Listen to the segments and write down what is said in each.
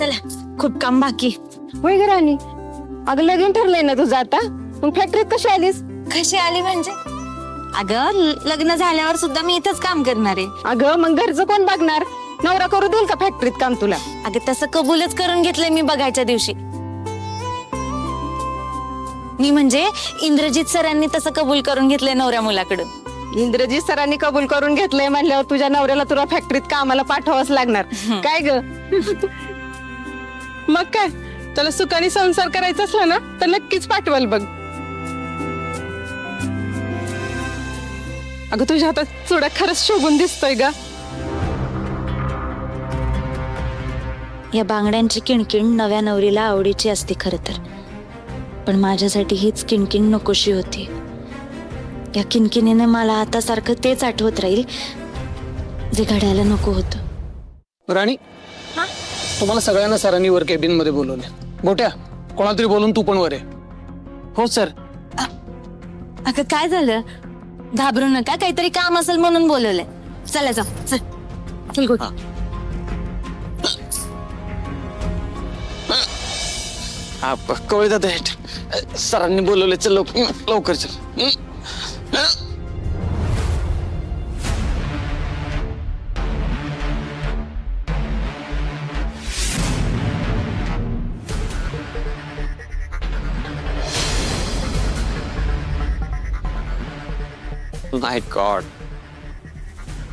चला खूप काम बाकी. होय ग राणी, अगं लगीन ठरलंय ना तुझं आता, मग फॅक्टरीत कशी आलीस? कशी आली म्हणजे? अगं लग्न झाल्यावर सुद्धा मी इथंच काम करणार आहे. अगं मग घरचं कोण बघणार? नवरा करू देईल का फॅक्टरीत काम तुला? अगं तसं कबूलच करून घेतलंय मी बघायच्या दिवशी. मी म्हणजे इंद्रजित सरांनी तसं कबूल करून घेतलंय नवऱ्या मुलाकडून. इंद्रजीत सरांनी कबूल करून घेतलंय म्हणल्यावर तुझ्या नवऱ्याला तुला फॅक्टरीत कामाला पाठवावंच लागणार. काय ग? मग काय, तुला सुखाने संसार करायचा असला ना तर नक्कीच पाठवाल बघ. अगं तुझ्या हातात चुडा खरंच शोभून दिसतोय ग. या बांगड्यांची किणकिण नव्या नवरीला आवडीची असते खरं तर, पण माझ्यासाठी हीच किणकिण नकोशी होती. या किणकिणीने मला आता सारखं तेच आठवत राहील जे घडायला नको होतं. राणी, तुम्हाला सगळ्यांना सरांनी वर केबिन मध्ये बोलवले. गोट्या, कोणाला तरी बोलून तू पण वर आहे. हो सर. अगं काय झालं? घाबरू नका, काहीतरी काम असेल म्हणून बोलवलंय. चला जाऊ, चल चल गोटी. कवळी जात आहे, सरांनी बोलवले. चल लवकर चल. माय गॉड,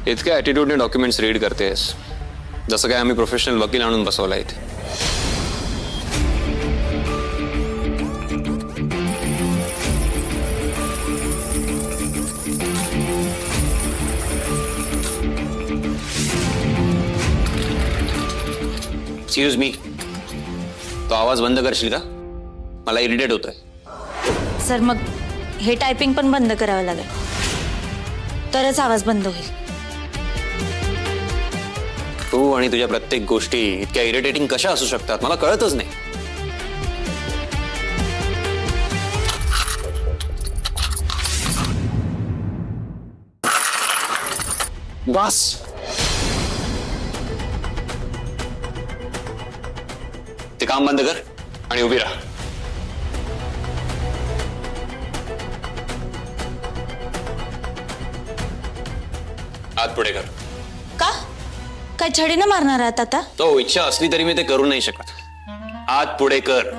इतक्या ॲटिट्यूडने डॉक्युमेंट्स रीड करतेस जसं काय आम्ही प्रोफेशनल वकील आणून बसवला इथे. एक्सक्यूज मी, तो आवाज बंद करशील का? मला इरिटेट होतोय. सर मग हे टायपिंग पण बंद करावं लागेल, तरच आवाज बंद होईल. तू आणि तुझ्या प्रत्येक गोष्टी इतक्या इरिटेटिंग कशा असू शकतात मला कळतच नाही. बस. ते काम बंद कर आणि उभी राहा. हात पुढे कर. का? काय छडीनं मारणार आहात आता? तो इच्छा असली तरी मी ते करू नाही शकत. हात पुढे कर.